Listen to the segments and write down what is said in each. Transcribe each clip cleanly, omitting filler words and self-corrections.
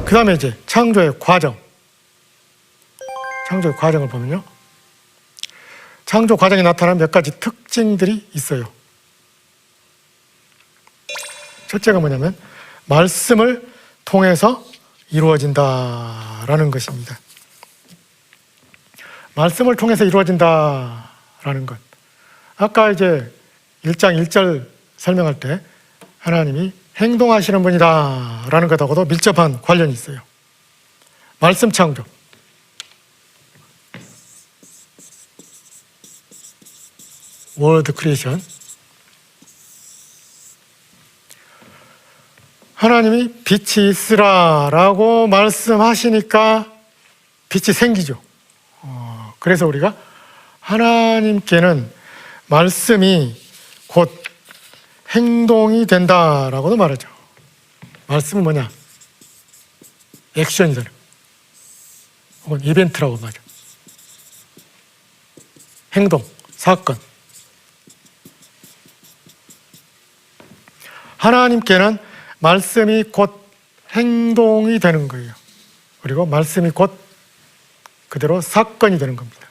그 다음에 이제 창조의 과정. 창조의 과정을 보면요. 창조 과정에 나타나는 몇 가지 특징들이 있어요. 첫째가 뭐냐면 말씀을 통해서 이루어진다라는 것입니다. 말씀을 통해서 이루어진다라는 것. 아까 이제 1장 1절 설명할 때 하나님이 행동하시는 분이다라는 것하고도 밀접한 관련이 있어요. 말씀 창조. 월드 크리에이션. 하나님이 빛이 있으라라고 말씀하시니까 빛이 생기죠. 그래서 우리가 하나님께는 말씀이 곧 행동이 된다라고도 말하죠. 말씀은 뭐냐? 액션이잖아요. 혹은 이벤트라고 말하죠. 행동, 사건. 하나님께는 말씀이 곧 행동이 되는 거예요. 그리고 말씀이 곧 그대로 사건이 되는 겁니다.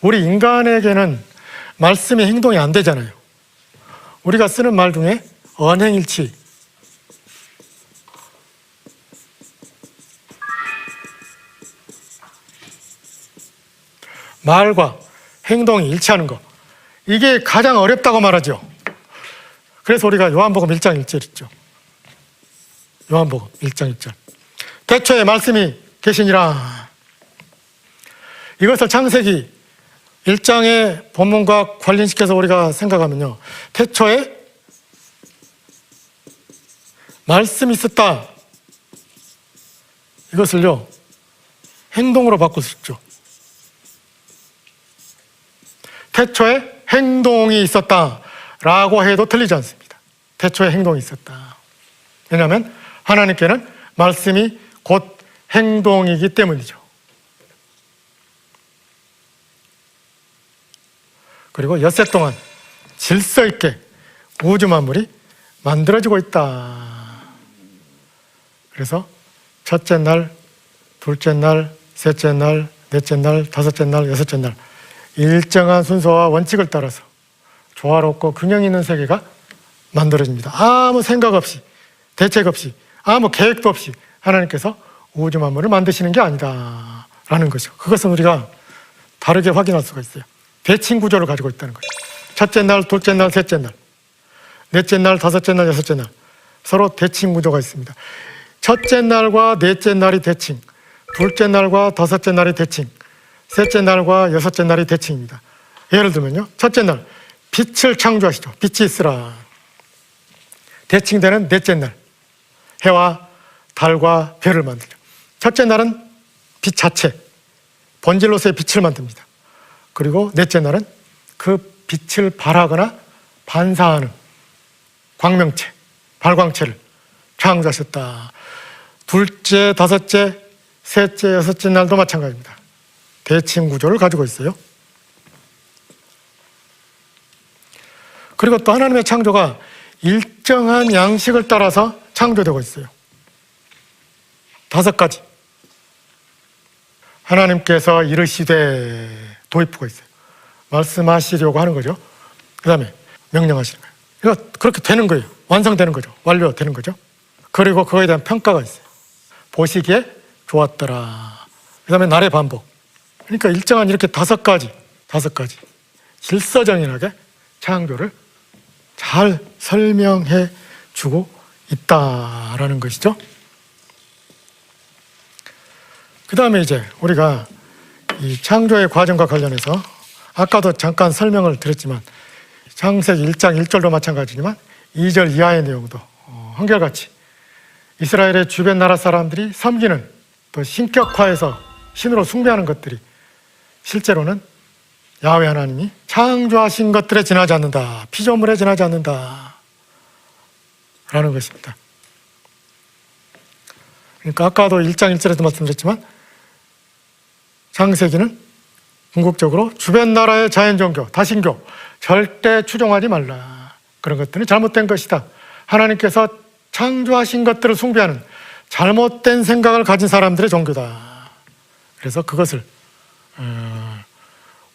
우리 인간에게는 말씀이 행동이 안 되잖아요. 우리가 쓰는 말 중에 언행일치, 말과 행동이 일치하는 거, 이게 가장 어렵다고 말하죠. 그래서 우리가 요한복음 1장 1절 있죠. 요한복음 1장 1절. 태초에 말씀이 계시니라. 이것을 창세기 1장의 본문과 관련시켜서 우리가 생각하면요. 태초에 말씀이 있었다. 이것을요, 행동으로 바꿀 수 있죠. 태초에 행동이 있었다라고 해도 틀리지 않습니다. 태초에 행동이 있었다. 왜냐하면 하나님께는 말씀이 곧 행동이기 때문이죠. 그리고 엿새 동안 질서 있게 우주 만물이 만들어지고 있다. 그래서 첫째 날, 둘째 날, 셋째 날, 넷째 날, 다섯째 날, 여섯째 날 일정한 순서와 원칙을 따라서 조화롭고 균형 있는 세계가 만들어집니다. 아무 생각 없이, 대책 없이, 아무 계획도 없이 하나님께서 우주 만물을 만드시는 게 아니다라는 것이죠. 그것은 우리가 다르게 확인할 수가 있어요. 대칭 구조를 가지고 있다는 거죠. 첫째 날, 둘째 날, 셋째 날, 넷째 날, 다섯째 날, 여섯째 날 서로 대칭 구조가 있습니다. 첫째 날과 넷째 날이 대칭, 둘째 날과 다섯째 날이 대칭, 셋째 날과 여섯째 날이 대칭입니다. 예를 들면요, 첫째 날 빛을 창조하시죠. 빛이 있으라. 대칭되는 넷째 날 해와 달과 별을 만들죠. 첫째 날은 빛 자체, 본질로서의 빛을 만듭니다. 그리고 넷째 날은 그 빛을 발하거나 반사하는 광명체, 발광체를 창조하셨다. 둘째, 다섯째, 셋째, 여섯째 날도 마찬가지입니다. 대칭 구조를 가지고 있어요. 그리고 또 하나님의 창조가 일정한 양식을 따라서 창조되고 있어요. 5가지. 하나님께서 이르시되 도입부가 있어요. 말씀하시려고 하는 거죠. 그 다음에 명령하시는 거예요. 이거 그렇게 되는 거예요. 완성되는 거죠. 완료되는 거죠. 그리고 그거에 대한 평가가 있어요. 보시기에 좋았더라. 그 다음에 날의 반복. 그러니까 일정한 이렇게 5가지 질서정연하게 창조를 잘 설명해 주고 있다라는 것이죠. 그 다음에 이제 우리가 이 창조의 과정과 관련해서 아까도 잠깐 설명을 드렸지만 창세기 1장 1절도 마찬가지지만 2절 이하의 내용도 한결같이 이스라엘의 주변 나라 사람들이 섬기는 또 신격화해서 신으로 숭배하는 것들이 실제로는 야훼 하나님이 창조하신 것들에 지나지 않는다. 피조물에 지나지 않는다. 라는 것입니다. 그러니까 아까도 1장 1절에도 말씀드렸지만 창세기는 궁극적으로 주변 나라의 자연종교, 다신교 절대 추종하지 말라. 그런 것들은 잘못된 것이다. 하나님께서 창조하신 것들을 숭배하는 잘못된 생각을 가진 사람들의 종교다. 그래서 그것을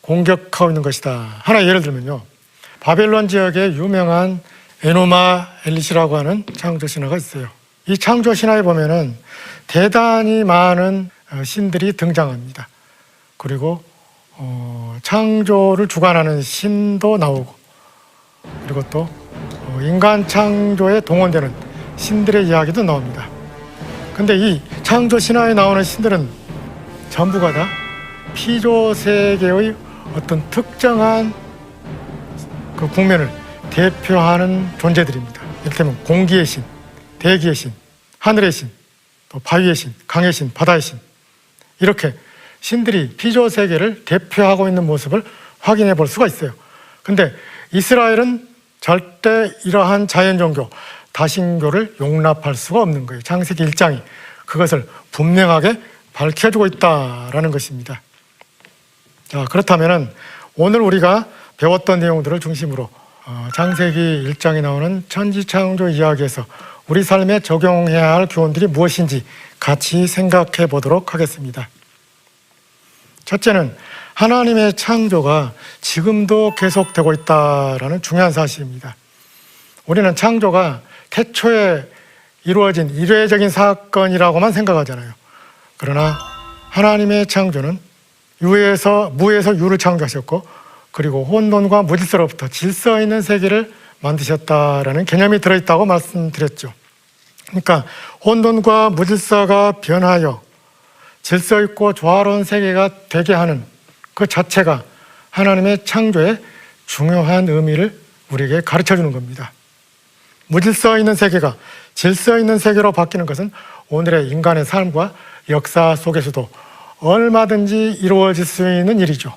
공격하고 있는 것이다. 하나 예를 들면요, 바벨론 지역에 유명한 에노마 엘리시라고 하는 창조 신화가 있어요. 이 창조 신화에 보면은 대단히 많은 신들이 등장합니다. 그리고 창조를 주관하는 신도 나오고, 그리고 또 인간 창조에 동원되는 신들의 이야기도 나옵니다. 근데 이 창조 신화에 나오는 신들은 전부가 다 피조 세계의 어떤 특정한 그 국면을 대표하는 존재들입니다. 이를테면 공기의 신, 대기의 신, 하늘의 신, 또 바위의 신, 강의 신, 바다의 신, 이렇게 신들이 피조 세계를 대표하고 있는 모습을 확인해 볼 수가 있어요. 근데 이스라엘은 절대 이러한 자연 종교, 다신교를 용납할 수가 없는 거예요. 창세기 1장이 그것을 분명하게 밝혀주고 있다라는 것입니다. 자, 그렇다면은 오늘 우리가 배웠던 내용들을 중심으로 창세기 1장에 나오는 천지창조 이야기에서 우리 삶에 적용해야 할 교훈들이 무엇인지 같이 생각해 보도록 하겠습니다. 첫째는 하나님의 창조가 지금도 계속되고 있다라는 중요한 사실입니다. 우리는 창조가 태초에 이루어진 일회적인 사건이라고만 생각하잖아요. 그러나 하나님의 창조는 무에서 유를 창조하셨고, 그리고 혼돈과 무질서로부터 질서 있는 세계를 만드셨다라는 개념이 들어있다고 말씀드렸죠. 그러니까 혼돈과 무질서가 변하여 질서 있고 조화로운 세계가 되게 하는 그 자체가 하나님의 창조의 중요한 의미를 우리에게 가르쳐 주는 겁니다. 무질서 있는 세계가 질서 있는 세계로 바뀌는 것은 오늘의 인간의 삶과 역사 속에서도 얼마든지 이루어질 수 있는 일이죠.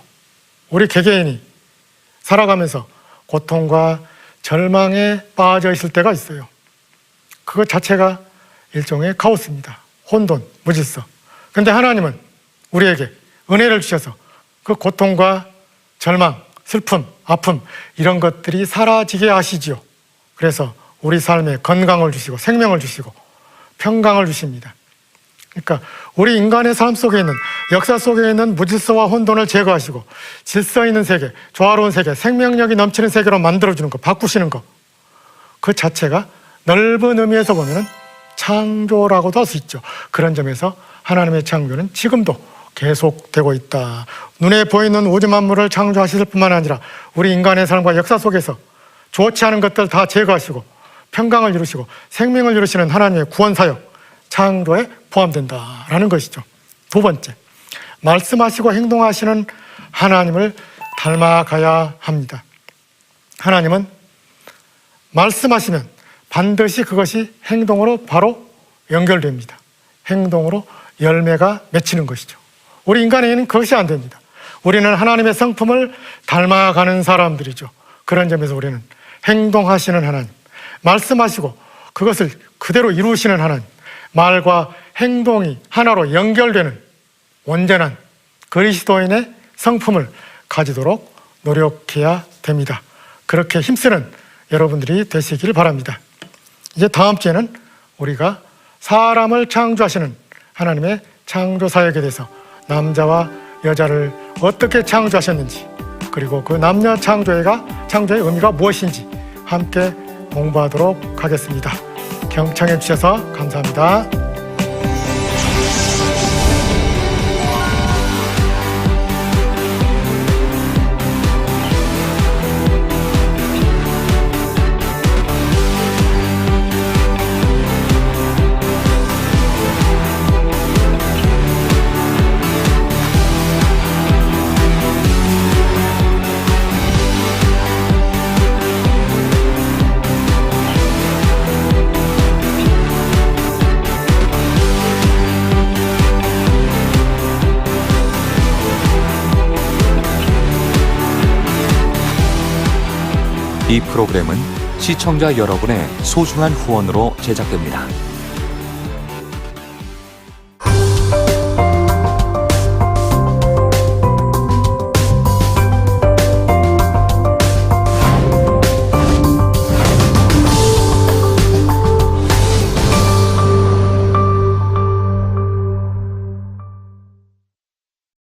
우리 개개인이 살아가면서 고통과 절망에 빠져 있을 때가 있어요. 그것 자체가 일종의 카오스입니다. 혼돈, 무질서. 그런데 하나님은 우리에게 은혜를 주셔서 그 고통과 절망, 슬픔, 아픔, 이런 것들이 사라지게 하시지요. 그래서 우리 삶에 건강을 주시고 생명을 주시고 평강을 주십니다. 그러니까 우리 인간의 삶 속에 있는, 역사 속에 있는 무질서와 혼돈을 제거하시고 질서 있는 세계, 조화로운 세계, 생명력이 넘치는 세계로 만들어주는 것, 바꾸시는 것, 그 자체가 넓은 의미에서 보면 창조라고도 할 수 있죠. 그런 점에서 하나님의 창조는 지금도 계속되고 있다. 눈에 보이는 우주 만물을 창조하실 뿐만 아니라 우리 인간의 삶과 역사 속에서 좋지 않은 것들 다 제거하시고 평강을 이루시고 생명을 이루시는 하나님의 구원 사역, 창조에 포함된다라는 것이죠. 두 번째, 말씀하시고 행동하시는 하나님을 닮아가야 합니다. 하나님은 말씀하시면 반드시 그것이 행동으로 바로 연결됩니다. 행동으로 열매가 맺히는 것이죠. 우리 인간에게는 그것이 안 됩니다. 우리는 하나님의 성품을 닮아가는 사람들이죠. 그런 점에서 우리는 행동하시는 하나님, 말씀하시고 그것을 그대로 이루시는 하나님, 말과 행동이 하나로 연결되는 온전한 그리스도인의 성품을 가지도록 노력해야 됩니다. 그렇게 힘쓰는 여러분들이 되시길 바랍니다. 이제 다음 주에는 우리가 사람을 창조하시는 하나님의 창조 사역에 대해서 남자와 여자를 어떻게 창조하셨는지, 그리고 그 남녀 창조의 의미가 무엇인지 함께 공부하도록 하겠습니다. 경청해 주셔서 감사합니다. 이 프로그램은 시청자 여러분의 소중한 후원으로 제작됩니다.